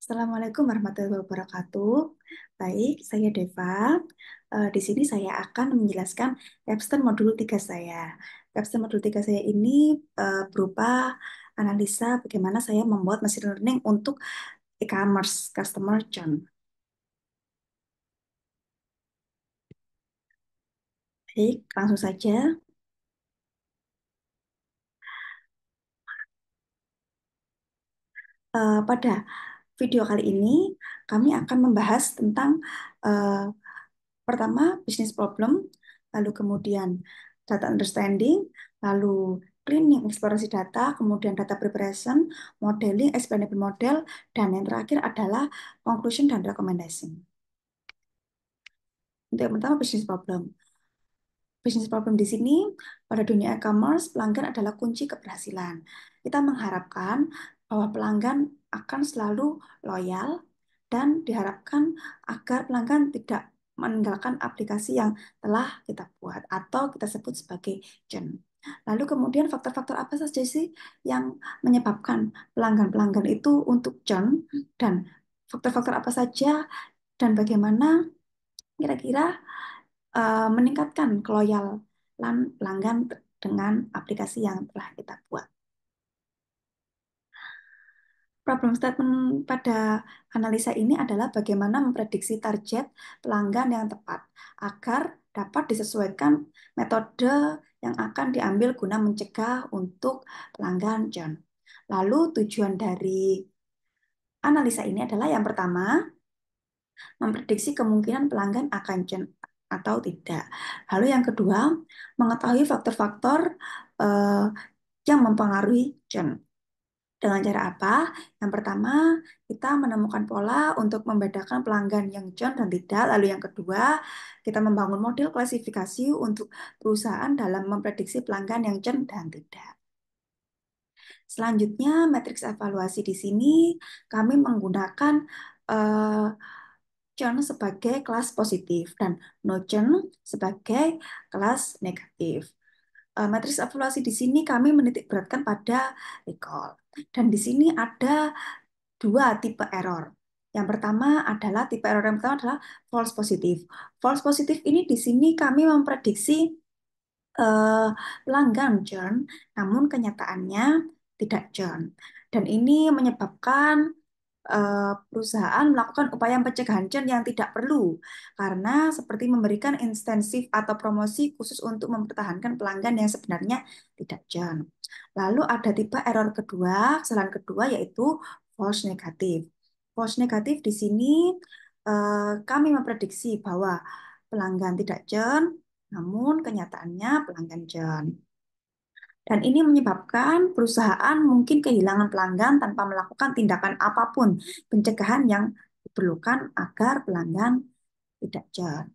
Assalamualaikum warahmatullahi wabarakatuh. Baik, saya Deva. Di sini saya akan menjelaskan capstone modul 3 saya. Capstone modul 3 saya ini berupa analisa bagaimana saya membuat machine learning untuk e-commerce customer journey. Baik, langsung saja. Pada video kali ini, kami akan membahas tentang eh, pertama, business problem, lalu kemudian data understanding, lalu cleaning eksplorasi data, kemudian data preparation, modeling, explainable model, dan yang terakhir adalah conclusion dan recommendation. Untuk yang pertama, business problem. Business problem di sini, pada dunia e-commerce, pelanggan adalah kunci keberhasilan. Kita mengharapkan bahwa pelanggan akan selalu loyal dan diharapkan agar pelanggan tidak meninggalkan aplikasi yang telah kita buat atau kita sebut sebagai churn. Lalu kemudian faktor-faktor apa saja sih yang menyebabkan pelanggan-pelanggan itu untuk churn dan faktor-faktor apa saja dan bagaimana kira-kira meningkatkan keloyalan pelanggan dengan aplikasi yang telah kita buat. Problem statement pada analisa ini adalah bagaimana memprediksi target pelanggan yang tepat agar dapat disesuaikan metode yang akan diambil guna mencegah untuk pelanggan John. Lalu tujuan dari analisa ini adalah yang pertama, memprediksi kemungkinan pelanggan akan churn atau tidak. Lalu yang kedua, mengetahui faktor-faktor eh, yang mempengaruhi churn. Dengan cara apa? Yang pertama, kita menemukan pola untuk membedakan pelanggan yang churn dan tidak. Lalu yang kedua, kita membangun model klasifikasi untuk perusahaan dalam memprediksi pelanggan yang churn dan tidak. Selanjutnya, matriks evaluasi di sini kami menggunakan eh, churn sebagai kelas positif dan no churn sebagai kelas negatif. Matriks evaluasi di sini kami menitik beratkan pada recall. Dan di sini ada dua tipe error. Yang pertama adalah tipe error yang pertama adalah false positive. False positive ini di sini kami memprediksi eh, pelanggan churn, namun kenyataannya tidak churn. Dan ini menyebabkan perusahaan melakukan upaya pencegahan churn yang tidak perlu, karena seperti memberikan insentif atau promosi khusus untuk mempertahankan pelanggan yang sebenarnya tidak churn. Lalu ada tipe error kedua, kesalahan kedua yaitu false negatif. False negatif di sini kami memprediksi bahwa pelanggan tidak churn, namun kenyataannya pelanggan churn. Dan ini menyebabkan perusahaan mungkin kehilangan pelanggan tanpa melakukan tindakan apapun pencegahan yang diperlukan agar pelanggan tidak churn.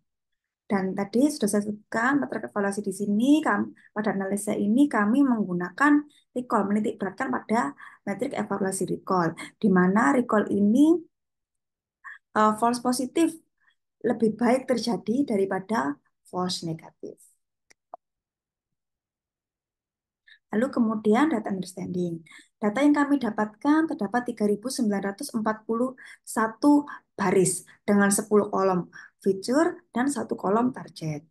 Dan tadi sudah saya sebutkan metrik evaluasi di sini, pada analisa ini kami menggunakan recall, menitik beratkan pada metrik evaluasi recall, di mana recall ini false positif lebih baik terjadi daripada false negatif. Lalu kemudian data understanding. Data yang kami dapatkan terdapat 3.941 baris dengan 10 kolom feature dan 1 kolom target.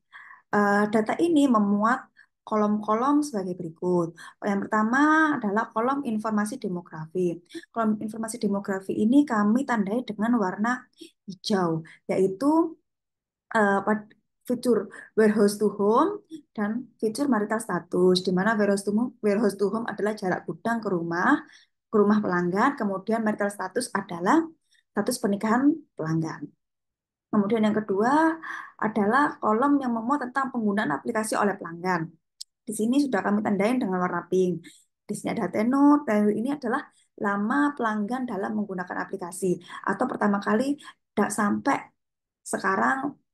Data ini memuat kolom-kolom sebagai berikut. Yang pertama adalah kolom informasi demografi. Kolom informasi demografi ini kami tandai dengan warna hijau, yaitu fitur warehouse to home dan fitur marital status, di mana warehouse to home adalah jarak gudang ke rumah pelanggan, kemudian marital status adalah status pernikahan pelanggan. Kemudian yang kedua adalah kolom yang memuat tentang penggunaan aplikasi oleh pelanggan. Di sini sudah kami tandain dengan warna pink. Di sini ada tenor, tenor ini adalah lama pelanggan dalam menggunakan aplikasi atau pertama kali sampai sekarang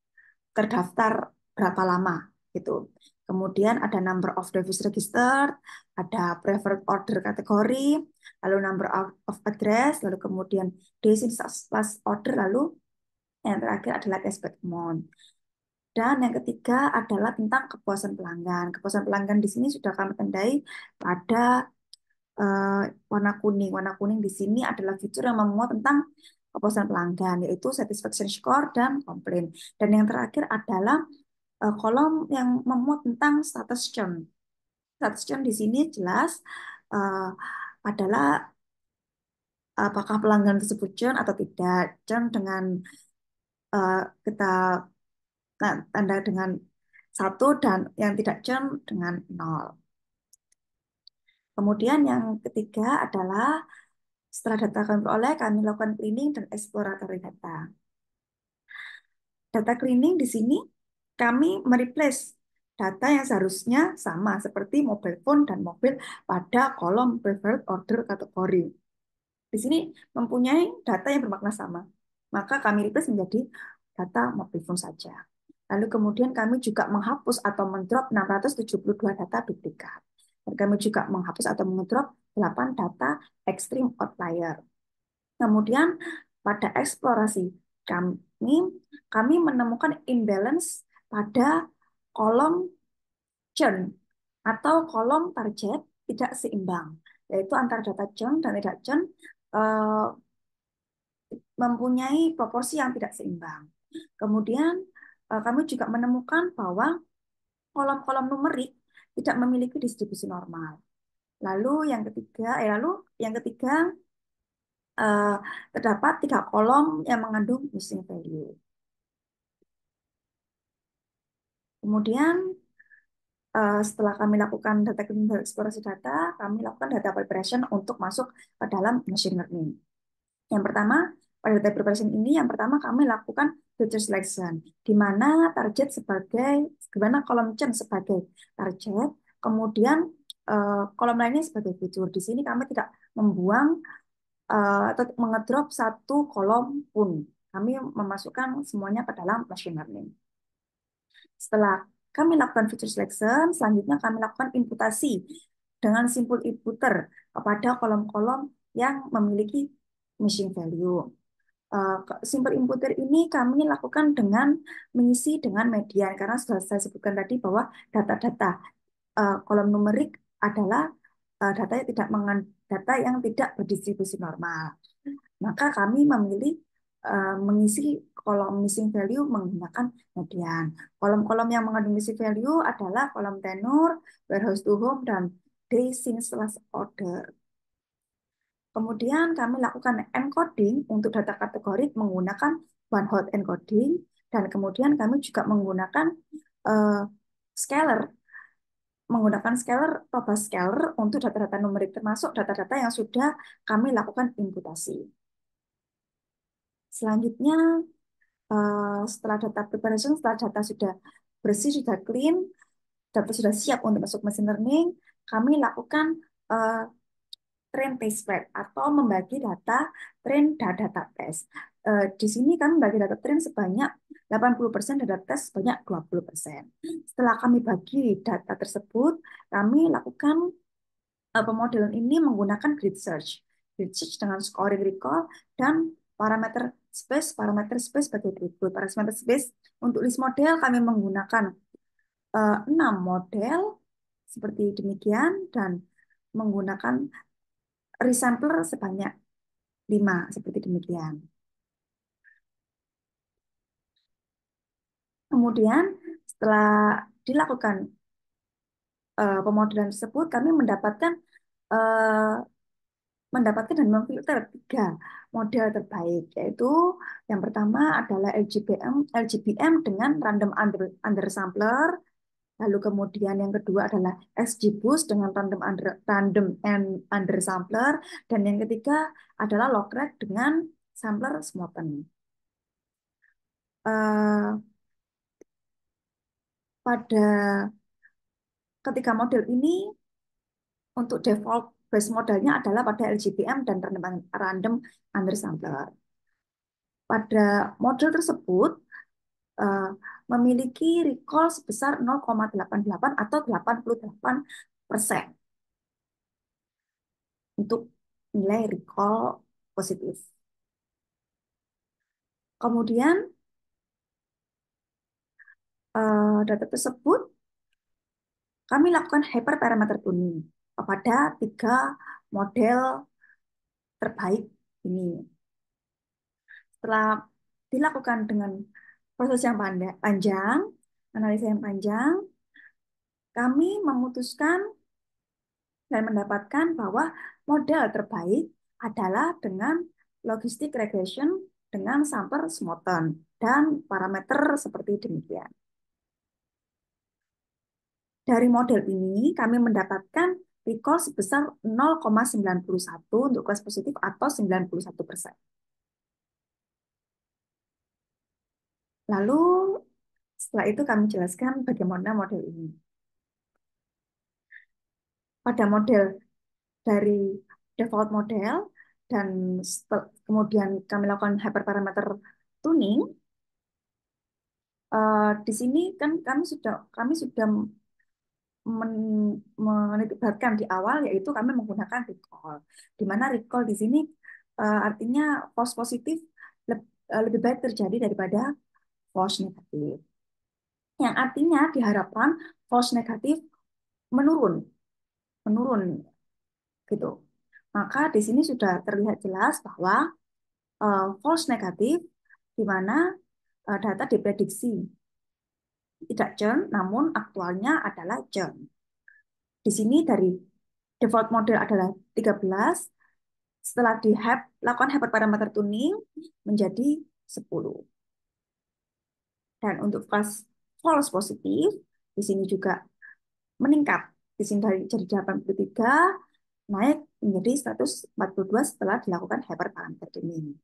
terdaftar berapa lama gitu. Kemudian ada number of device registered, ada preferred order kategori, lalu number of address, lalu kemudian days in last order, lalu yang terakhir adalah cashback amount. Dan yang ketiga adalah tentang kepuasan pelanggan. Kepuasan pelanggan di sini sudah kami tandai pada eh, warna kuning. Warna kuning di sini adalah fitur yang memuat tentang kepuasan pelanggan, yaitu satisfaction score dan komplain. Dan yang terakhir adalah kolom yang memuat tentang status churn. Status churn di sini jelas eh, adalah apakah pelanggan tersebut churn atau tidak. Churn dengan kita tanda dengan satu dan yang tidak churn dengan nol. Kemudian yang ketiga adalah setelah data kami peroleh, kami lakukan cleaning dan exploratory data. Data cleaning di sini kami mereplace data yang seharusnya sama seperti mobile phone dan mobil pada kolom preferred order kategori. Di sini mempunyai data yang bermakna sama. Maka kami replace menjadi data mobil phone saja. Lalu kemudian kami juga menghapus atau mendrop 672 data duplikat. Dan kami juga menghapus atau mendrop 8 data extreme outlier. Kemudian pada eksplorasi kami, kami menemukan imbalance pada kolom churn atau kolom target tidak seimbang, yaitu antara data churn dan tidak churn eh, mempunyai proporsi yang tidak seimbang. Kemudian kami juga menemukan bahwa kolom-kolom numerik tidak memiliki distribusi normal. Lalu yang ketiga eh, terdapat 3 kolom yang mengandung missing value. Kemudian setelah kami lakukan data cleaning dan eksplorasi data, kami lakukan data preparation untuk masuk ke dalam machine learning. Yang pertama, pada data preparation ini, yang pertama kami lakukan feature selection, di mana target sebagai, di mana kolom chain sebagai target, kemudian kolom lainnya sebagai fitur. Di sini kami tidak membuang atau mengedrop satu kolom pun. Kami memasukkan semuanya ke dalam machine learning. Setelah kami lakukan feature selection, selanjutnya kami lakukan imputasi dengan simpul imputer kepada kolom-kolom yang memiliki missing value. Simple imputer ini kami lakukan dengan mengisi dengan median, karena sudah saya sebutkan tadi bahwa data-data kolom numerik adalah data yang tidak berdistribusi normal. Maka kami memilih mengisi kolom missing value menggunakan median. Kolom-kolom yang mengandung missing value adalah kolom tenure, warehouse to home, dan day since last order. Kemudian kami lakukan encoding untuk data kategori menggunakan one hot encoding, dan kemudian kami juga menggunakan uh, scalar, robust scalar untuk data-data numerik termasuk data-data yang sudah kami lakukan imputasi. Selanjutnya, setelah data preparation, setelah data sudah bersih, sudah clean, data sudah siap untuk masuk machine learning, kami lakukan uh, train test bed atau membagi data train dan data test. Di sini kami membagi data train sebanyak 80% dan data test sebanyak 20%. Setelah kami bagi data tersebut, kami lakukan pemodelan ini menggunakan grid search. Grid search dengan scoring recall dan parameter space sebagai berikut. Parameter space untuk list model kami menggunakan 6 model seperti demikian dan menggunakan resampler sebanyak 5 seperti demikian. Kemudian setelah dilakukan pemodelan tersebut, kami uh, mendapatkan dan memfilter 3 model terbaik, yaitu yang pertama adalah LGBM dengan random undersampler, lalu kemudian yang kedua adalah XGBoost dengan random and undersampler, dan yang ketiga adalah logreg dengan sampler smoothen. Uh, pada ketiga model ini untuk default base modelnya adalah pada LGBM dan random undersampler. Pada model tersebut eh, memiliki recall sebesar 0,88 atau 88% untuk nilai recall positif. Kemudian data tersebut kami lakukan hyperparameter tuning kepada 3 model terbaik ini. Setelah dilakukan dengan proses yang panjang, analisa yang panjang, kami memutuskan dan mendapatkan bahwa model terbaik adalah dengan logistic regression dengan Samper Smoton dan parameter seperti demikian. Dari model ini kami mendapatkan recall sebesar 0,91 untuk kelas positif atau 91%. Lalu setelah itu kami jelaskan bagaimana model ini. Pada model dari default model dan kemudian kami lakukan hyperparameter tuning, di sini kan kami sudah menitikberatkan di awal, yaitu kami menggunakan recall. Di mana recall di sini artinya false positif lebih baik terjadi daripada false negatif. Yang artinya diharapkan false negatif menurun, menurun gitu. Maka di sini sudah terlihat jelas bahwa false negatif di mana data diprediksi tidak churn, namun aktualnya adalah churn. Di sini dari default model adalah 13, setelah lakukan hyperparameter tuning menjadi 10. Dan untuk kelas false positif, di sini juga meningkat. Di sini dari jadi 83 naik menjadi 142 setelah dilakukan hyperparameter tuning.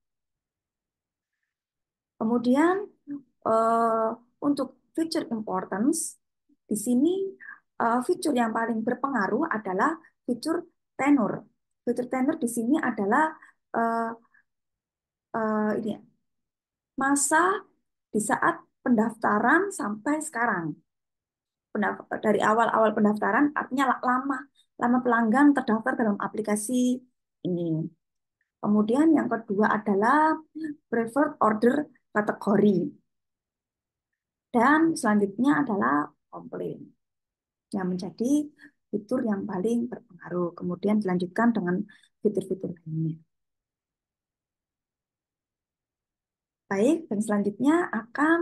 Kemudian eh, untuk feature importance, di sini fitur yang paling berpengaruh adalah fitur tenor. Fitur tenor di sini adalah eh, ini masa di saat pendaftaran sampai sekarang. Dari awal-awal pendaftaran artinya lama lama pelanggan terdaftar dalam aplikasi ini. Kemudian yang kedua adalah preferred order kategori. Dan selanjutnya adalah komplain yang menjadi fitur yang paling berpengaruh. Kemudian dilanjutkan dengan fitur-fitur lainnya. Baik, dan selanjutnya akan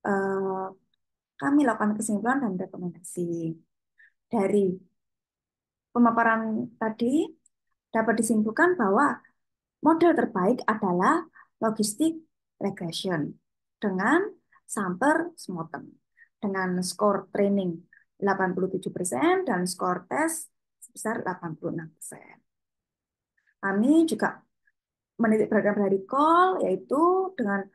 eh, kami lakukan kesimpulan dan rekomendasi. Dari pemaparan tadi dapat disimpulkan bahwa model terbaik adalah logistic regression dengan Samper Smoten dengan skor training 87% dan skor tes sebesar 86%. Kami juga menitikberatkan pada recall, yaitu dengan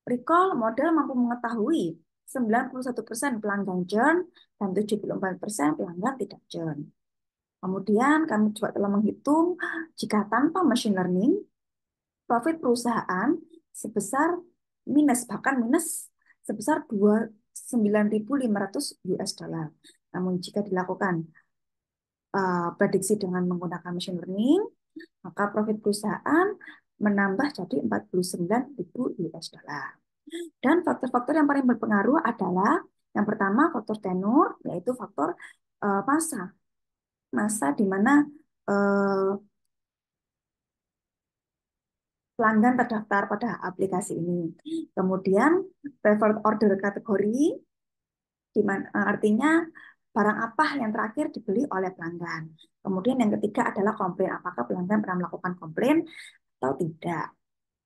recall model mampu mengetahui 91% pelanggan churn dan 74% pelanggan tidak churn. Kemudian kami juga telah menghitung jika tanpa machine learning, profit perusahaan sebesar bahkan minus sebesar 9.500 US dollar. Namun jika dilakukan prediksi dengan menggunakan machine learning, maka profit perusahaan menambah jadi 49.000 US dollar. Dan faktor-faktor yang paling berpengaruh adalah yang pertama faktor tenor, yaitu faktor masa. Masa di mana uh, pelanggan terdaftar pada aplikasi ini. Kemudian preferred order kategori, di mana artinya barang apa yang terakhir dibeli oleh pelanggan. Kemudian yang ketiga adalah komplain, apakah pelanggan pernah melakukan komplain atau tidak.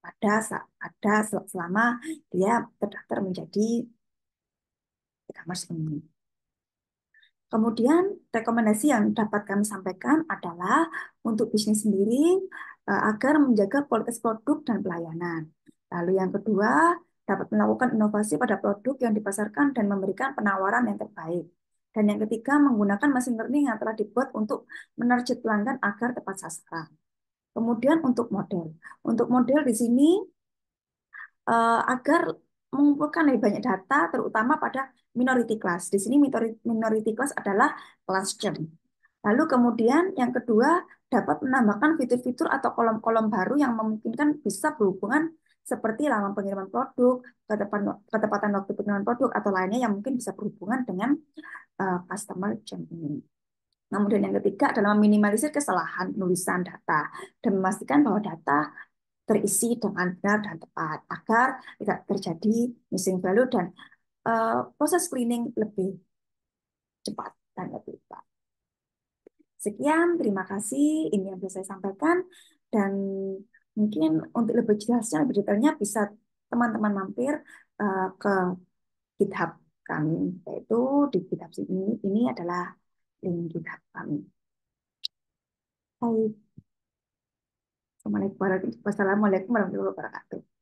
Ada selama dia terdaftar menjadi e-commerce ini. Kemudian rekomendasi yang dapat kami sampaikan adalah untuk bisnis sendiri agar menjaga kualitas produk dan pelayanan. Lalu yang kedua, dapat melakukan inovasi pada produk yang dipasarkan dan memberikan penawaran yang terbaik. Dan yang ketiga, menggunakan mesin learning yang telah dibuat untuk menarget pelanggan agar tepat sasaran. Kemudian untuk model. Untuk model di sini agar mengumpulkan lebih banyak data, terutama pada minority class. Di sini minority class adalah class churn. Lalu kemudian yang kedua, dapat menambahkan fitur-fitur atau kolom-kolom baru yang memungkinkan bisa berhubungan seperti lama pengiriman produk, ketepatan waktu pengiriman produk, atau lainnya yang mungkin bisa berhubungan dengan customer churn ini. Kemudian yang ketiga adalah meminimalisir kesalahan nulisan data dan memastikan bahwa data terisi dengan benar dan tepat agar tidak terjadi missing value dan proses cleaning lebih cepat dan lebih baik. Sekian, terima kasih. Ini yang bisa saya sampaikan. Dan mungkin untuk lebih jelasnya, lebih detailnya bisa teman-teman mampir ke GitHub kami. Yaitu di GitHub ini adalah link GitHub kami. Baik. Wassalamualaikum warahmatullahi wabarakatuh.